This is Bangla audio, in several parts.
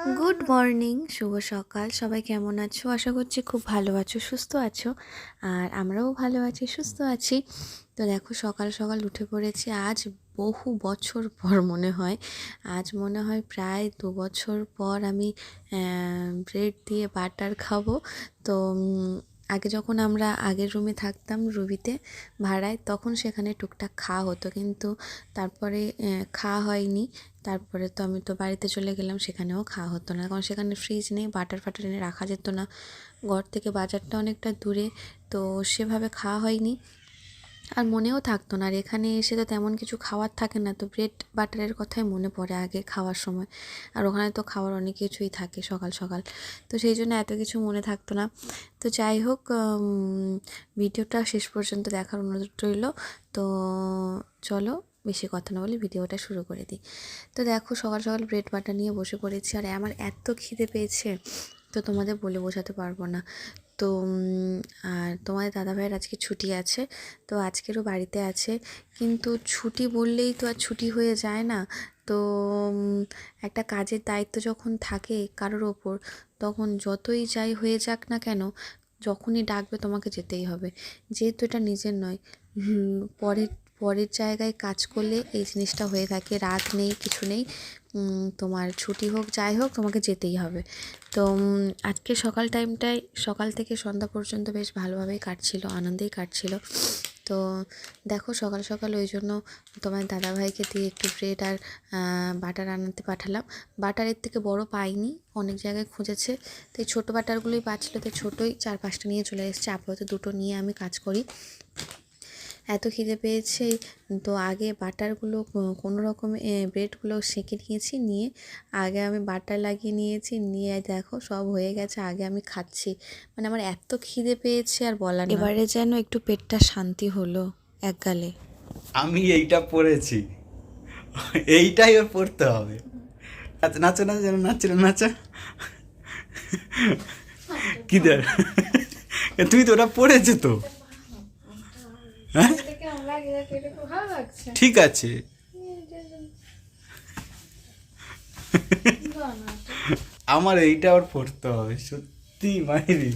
গুড মর্নিং, শুভ সকাল। সবাই কেমন আছো? আশা করছি খুব ভালো আছো, সুস্থ আছো। আর আমরাও ভালো আছি, সুস্থ আছি। তো দেখো, সকাল সকাল উঠে পড়েছি। আজ বহু বছর পর মনে হয়, আজ মনে হয় প্রায় 2 বছর পর আমি ব্রেড দিয়ে বাটার খাবো। তো আগে যখন আমরা আগের রুমে থাকতাম রুবিতে ভাড়ায়, তখন সেখানে টুকটাক খাওয়া হতো, কিন্তু তারপরে খাওয়া হয়নি। তারপরে তো আমি তো বাড়িতে চলে গেলাম, সেখানেও খাওয়া হতো না, কারণ সেখানে ফ্রিজ নেই, বাটার ফাটার এনে রাখা যেত না। ঘর থেকে বাজারটা অনেকটা দূরে, তো সেভাবে খাওয়া হয়নি, আর মনেও থাকতো না। আর এখানে এসে তো তেমন কিছু খাওয়ার থাকে না, তো ব্রেড বাটারের কথাই মনে পড়ে আগে খাওয়ার সময়। আর ওখানে তো খাওয়ার অনেক কিছুই থাকে সকাল সকাল, তো সেই জন্য এত কিছু মনে থাকতো না। তো যাই হোক, ভিডিওটা শেষ পর্যন্ত দেখার অনুরোধ রইল। তো চলো, বেশি কথা না বলে ভিডিওটা শুরু করে দিই। তো দেখো, সকাল সকাল ব্রেড বাটার নিয়ে বসে পড়েছি, আর আমার এত খিদে পেয়েছে, তো তোমাদের বলে বোঝাতে পারবো না। তো আর তোমাদের দাদাভাইয়ের আজকে ছুটি আছে, তো আজকেরও বাড়িতে আছে। কিন্তু ছুটি বললেই তো আর ছুটি হয়ে যায় না। তো একটা কাজের দায়িত্ব যখন থাকে কারোর ওপর, তখন যতই যাই হয়ে যাক না কেন, যখনই ডাকবে তোমাকে যেতেই হবে। যেহেতু এটা নিজের নয়, পরের পরের জায়গায় কাজ করলে এই জিনিসটা হয়ে থাকে। রাত নেই, কিছু নেই, তোমার ছুটি হোক যাই হোক, তোমাকে যেতেই হবে। তো আজকে সকাল টাইমটায়, সকাল থেকে সন্ধ্যা পর্যন্ত বেশ ভালোভাবেই কাটছিল, আনন্দেই কাটছিল। তো দেখো, সকাল সকাল ওই জন্য তোমার দাদাভাইকে দিয়ে একটু ব্রেড আর বাটার আনাতে পাঠালাম। বাটারের থেকে বড় পাইনি, অনেক জায়গায় খুঁজেছে, তো এই ছোটো বাটারগুলোই পাচ্ছিলো, তো ছোটোই 4-5টা নিয়ে চলে এসেছে। আপাতত দুটো নিয়ে আমি কাজ করি, এত খিদে পেয়েছে। তো আগে বাটারগুলো কোনো রকমে ব্রেডগুলো সেঁকে নিয়েছি, নিয়ে আগে আমি বাটার লাগিয়ে নিয়েছি, নিয়ে দেখো সব হয়ে গেছে, আগে আমি খাচ্ছি। মানে আমার এত খিদে পেয়েছে আর বলার না। এবারে যেন একটু পেটটা শান্তি হলো এক গালে। আমি এইটা পড়েছি, এইটাই ওর পড়তে হবে। আচ্ছা, নাচো নাচো, যেন নাচছিল নাচো। কি দের তুমি তো ওটা পড়েছো তো। হ্যাঁ, ঠিক আছে। আমার এইটা ওর পড়তে হবে সত্যি মাইরি,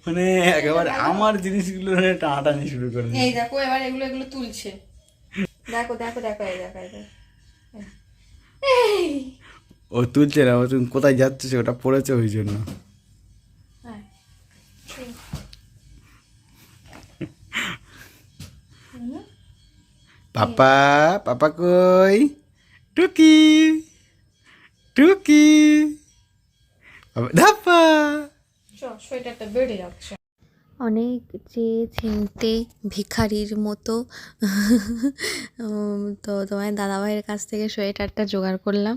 মানে একেবারে আমার জিনিসগুলো টানাটানি শুরু করে এই দিয়েছে। দেখো, এবার এগুলো এগুলো তুলছে। দেখো দেখো দেখো, এই দেখো এই দেখো। এই, ও তুলছে না, ও তুমি কোথায় যাচ্ছে সে ওটা পড়েছে ওই জন্য। হ্যাঁ, পাপা, পাপা কই? টুকি, টুকি, বাবা ধাপ্পা। সোয়েটারটা বেড়ে যাচ্ছে। অনেক চেয়ে চিনতে ভিখারির মতো তো তোমার দাদাভাইয়ের কাছ থেকে সোয়েটারটা জোগাড় করলাম,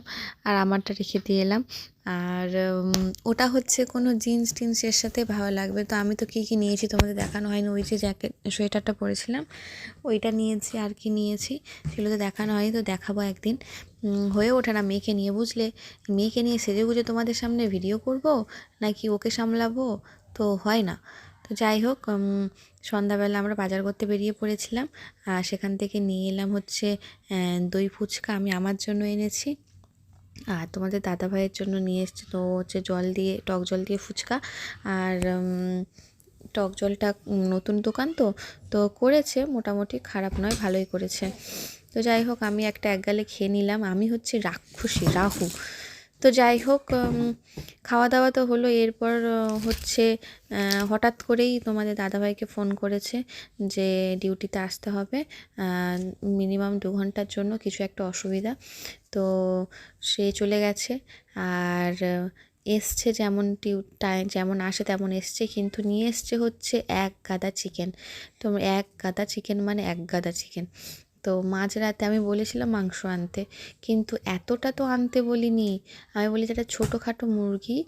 আর আমারটা রেখে দিয়ে এলাম। আর ওটা হচ্ছে কোনো জিন্স টিন্সের সাথে ভালো লাগবে। তো আমি তো কী কী নিয়েছি তোমাদের দেখানো হয়নি, ওই যে জ্যাকেট সোয়েটারটা পরেছিলাম ওইটা নিয়েছি, আর কি নিয়েছি সেগুলো তো দেখানো হয়নি, তো দেখাবো একদিন। হয়ে ওঠে না মেয়েকে নিয়ে, বুঝলে, মেয়েকে নিয়ে সেজে গুজে তোমাদের সামনে ভিডিও করব নাকি ওকে সামলাবো, তো হয় না। তো যাই হোক, সন্ধ্যাবেলা আমরা বাজার করতে বেরিয়ে পড়েছিলাম, আর সেখান থেকে নিয়ে এলাম হচ্ছে দই ফুচকা, আমি আমার জন্য এনেছি, আর তোমাদের দাদাভাইয়ের জন্য নিয়ে এসেছি তো হচ্ছে জল দিয়ে, টক জল দিয়ে ফুচকা। আর টক জলটা নতুন দোকান তো, তো করেছে মোটামুটি, খারাপ নয়, ভালোই করেছে। তো যাই হোক, আমি একটা এক গালে খেয়ে নিলাম, আমি হচ্ছে রাক্ষসী রাহু। তো যাই হোক, খাওয়া দাওয়া তো হলো। এরপর হচ্ছে হঠাৎ করেই তোমাদের দাদাভাইকে ফোন করেছে যে ডিউটিতে আসতে হবে মিনিমাম 2 ঘন্টার জন্য, কিছু একটা অসুবিধা, তো সে চলে গেছে। আর এসছে যেমন যেমন আসে তেমন এসছে, কিন্তু নিয়ে এসছে হচ্ছে এক গাদা চিকেন। তো এক গাদা চিকেন মানে এক গাদা চিকেন। তো মাঝরাতে আমি বলেছিলাম মাংস আনতে, কিন্তু এতটা তো আনতে বলিনি। আমি বলি যে একটা ছোটোখাটো মুরগি,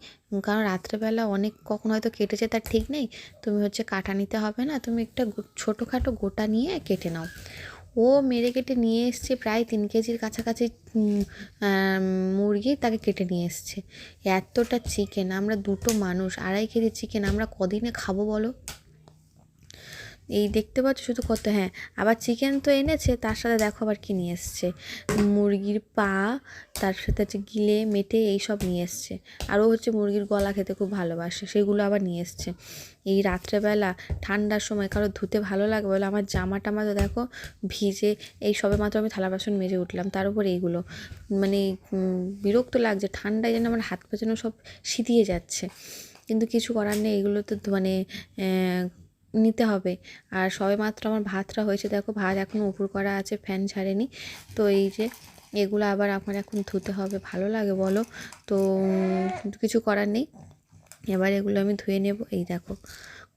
কারণ রাত্রেবেলা অনেক কখন হয়তো কেটেছে তার ঠিক নেই, তুমি হচ্ছে কাটা নিতে হবে না, তুমি একটা ছোটোখাটো গোটা নিয়ে কেটে নাও। ও মেরে কেটে নিয়ে এসছে প্রায় 3 কেজির কাছাকাছি মুরগি, তাকে কেটে নিয়ে এসছে। এতটা চিকেন, আমরা দুটো মানুষ, 2.5 কেজি চিকেন আমরা কদিনে খাবো বলো। এই দেখতে পাচ্ছ শুধু কত, হ্যাঁ আবার চিকেন তো এনেছে, তার সাথে দেখো আবার কী নিয়ে এসছে, মুরগির পা, তার সাথে হচ্ছে গিলে মেটে এইসব নিয়ে এসছে। আরও হচ্ছে মুরগির গলা খেতে খুব ভালোবাসে, সেগুলো আবার নিয়ে এসছে। এই রাত্রেবেলা ঠান্ডার সময় কারো ধুতে ভালো লাগবে বলে আমার জামা টামা তো দেখো ভিজে, এই সবে মাত্র আমি থালা বাসন মেজে উঠলাম, তার উপর এইগুলো মানে বিরক্ত লাগছে, ঠান্ডায় যেন আমার হাত পা যেন সব সিদিয়ে যাচ্ছে, কিন্তু কিছু করার নেই, এগুলো তো মানে নিতে হবে। আর সবেমাত্র আমার ভাতটা হয়েছে, দেখো ভাত এখনও উপর করা আছে, ফ্যান ছাড়েনি। তো এই যে এগুলো আবার আমার এখন ধুতে হবে, ভালো লাগে বলো? তো কিছু করার নেই, এবার এগুলো আমি ধুয়ে নেব। এই দেখো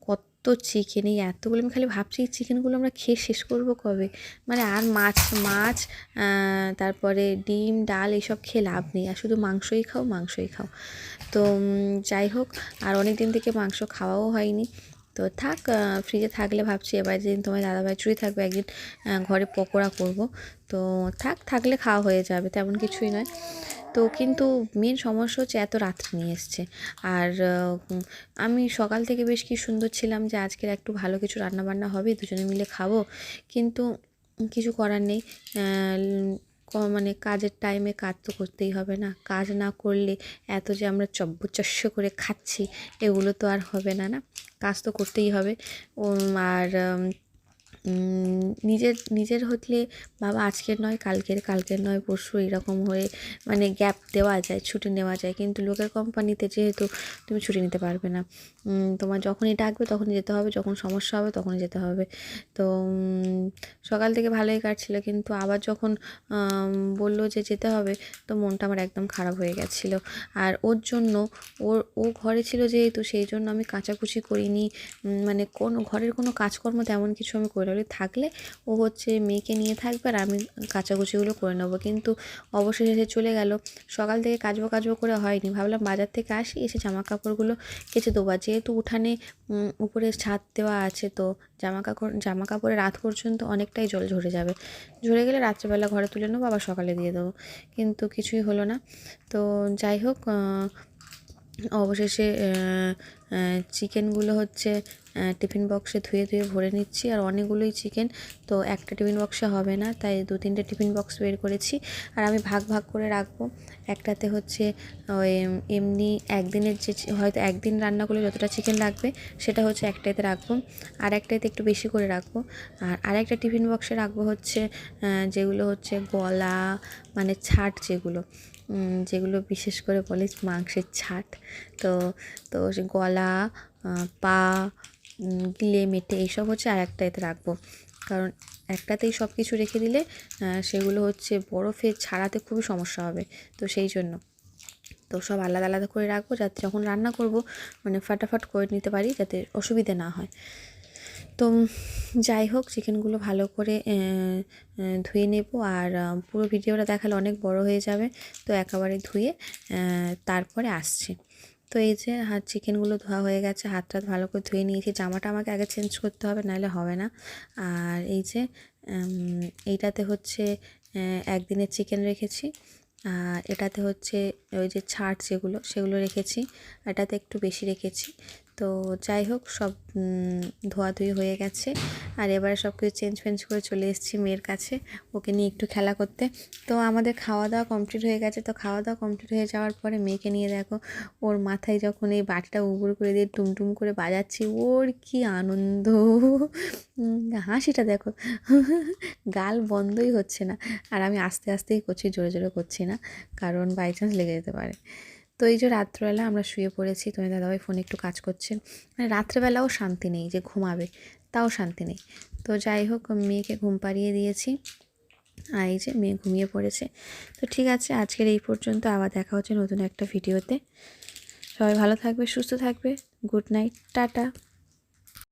কত চিকেন, এই এতগুলো, আমি খালি ভাবছি এই চিকেনগুলো আমরা খেয়ে শেষ করব কবে, মানে আর মাছ মাছ তারপরে ডিম ডাল এইসব খেয়ে লাভ নেই, আর শুধু মাংসই খাও মাংসই খাও। তো যাই হোক, আর অনেক দিন থেকে মাংস খাওয়াও হয়নি, তো থাক, ফ্রিজে থাকলে ভাবছি এবার যেদিন তোমার দাদাভাই চুরি থাকবে একদিন ঘরে পকোড়া করব, তো থাকলে খাওয়া হয়ে যাবে, তেমন কিছুই নয়। তো কিন্তু মেন সমস্যা হচ্ছে এত রাত্রে নিয়ে এসছে। আর আমি সকাল থেকে বেশ কি সুন্দর ছিলাম যে আজকের একটু ভালো কিছু রান্নাবান্না হবে, দুজনে মিলে খাবো, কিন্তু কিছু করার নেই। মানে কাজের টাইমে কাজ তো করতেই হবে না, কাজ না করলে এত যে আমরা চব্বচস্য করে খাচ্ছি এগুলো তো আর হবে না, না কাজ তো করতেই হবে। আর নিজের হলে বাবা আজকের নয় কালকের নয় পরশু, এরকম হয়ে মানে গ্যাপ দেওয়া যায়, ছুটি নেওয়া যায়, কিন্তু লোকের কোম্পানিতে যেহেতু তুমি ছুটি নিতে পারবে না, তোমার যখনই ডাকবে তখনই যেতে হবে, যখন সমস্যা হবে তখনই যেতে হবে। তো সকাল থেকে ভালোই কাটছিল, কিন্তু আবার যখন বললো যে যেতে হবে, তো মনটা আমার একদম খারাপ হয়ে গেছিলো। আর ওর জন্য ও ঘরে ছিল যেহেতু, সেই জন্য আমি কাচাকুচি করিনি, মানে ঘরের কোনো কাজকর্ম তেমন কিছু আমি করে নিই, থাকলে ও হচ্ছে মেয়েকে নিয়ে থাকবে আর আমি কাচাকুচিগুলো করে নেবো, কিন্তু অবশেষে সে চলে গেল। সকাল থেকে কাচবো করে হয়নি, ভাবলাম বাজার থেকে আসি, এসে জামা কাপড়গুলো কেচে দেবো, যেহেতু উঠানে উপরে ছাদ দেওয়া আছে, তো জামা কাপড়ে রাত পর্যন্ত অনেকটাই জল ঝরে গেলে রাত্রেবেলা ঘরে তুলে নেবো, আবার সকালে দিয়ে দেবো, কিন্তু কিছুই হলো না। তো যাই হোক, অবশেষে চিকেনগুলো হচ্ছে টিফিন বক্সে ধুয়ে ভরে নিচ্ছি, আর অনেকগুলোই চিকেন, তো একটা টিফিন বক্সে হবে না, তাই 2-3টে টিফিন বক্স বের করেছি, আর আমি ভাগ করে রাখবো। একটাতে হচ্ছে ওই এমনি একদিনের যে হয়তো একদিন রান্না করলে যতটা চিকেন লাগবে সেটা হচ্ছে একটাতে রাখবো, আর একটাতে একটু বেশি করে রাখবো, আর আরেকটা টিফিন বক্সে রাখবো হচ্ছে যেগুলো হচ্ছে গলা, মানে ছাট যেগুলো বিশেষ করে বলে মাংসের ছাট, তো তো সে গলা, পা, গিলে মেটে এইসব হচ্ছে আর একটা এতে রাখবো, কারণ একটাতেই সব কিছু রেখে দিলে সেগুলো হচ্ছে বরফে ছাড়াতে খুবই সমস্যা হবে, তো সেই জন্য তো সব আলাদা করে রাখবো, যাতে যখন রান্না করব মানে ফাটাফাট করে নিতে পারি, যাতে অসুবিধে না হয়। তো যাই হোক, চিকেনগুলো ভালো করে ধুয়ে নেব, আর পুরো ভিডিওটা দেখালে অনেক বড় হয়ে যাবে, তো একেবারে ধুয়ে তারপরে আসছি। তো এই যে চিকেনগুলো ধোয়া হয়ে গেছে, হাত ভালো করে ধুয়ে নিয়েছি, জামাটা আমাকে আগে চেঞ্জ করতে হবে, নাহলে হবে না। আর এই যে এইটাতে হচ্ছে একদিনের চিকেন রেখেছি, আর এটাতে হচ্ছে ওই যে ছাট সেগুলো রেখেছি, এটাতে একটু বেশি রেখেছি। তো যাই হোক, সব ধোয়াধুয়ি হয়ে গেছে, আর এবারে সব কিছু চেঞ্জ করে চলে এসেছি মেয়ের কাছে, ওকে নিয়ে একটু খেলা করতে। তো আমাদের খাওয়া দাওয়া কমপ্লিট হয়ে গেছে, তো খাওয়া দাওয়া কমপ্লিট হয়ে যাওয়ার পরে মেয়েকে নিয়ে দেখো, ওর মাথায় যখন এই বাটিটা উবুর করে দিয়ে টুমটুম করে বাজাচ্ছি, ওর কি আনন্দ, হাসিটা দেখো, গাল বন্ধই হচ্ছে না, আর আমি আস্তেই করছি, জোরে করছি না, কারণ বাই চান্স লেগে যেতে পারে। তো এই যে রাত্রেবেলা আমরা শুয়ে পড়েছি, তোমার দাদাভাই ফোনে একটু কাজ করছেন, মানে রাত্রেবেলাও শান্তি নেই, যে ঘুমাবে তাও শান্তি নেই। তো যাই হোক, মেয়েকে ঘুম পাড়িয়ে দিয়েছি, আর এই যে মেয়ে ঘুমিয়ে পড়েছে। তো ঠিক আছে, আজকের এই পর্যন্ত, আবার দেখা হচ্ছে নতুন একটা ভিডিওতে। সবাই ভালো থাকবে, সুস্থ থাকবে, গুড নাইট, টাটা।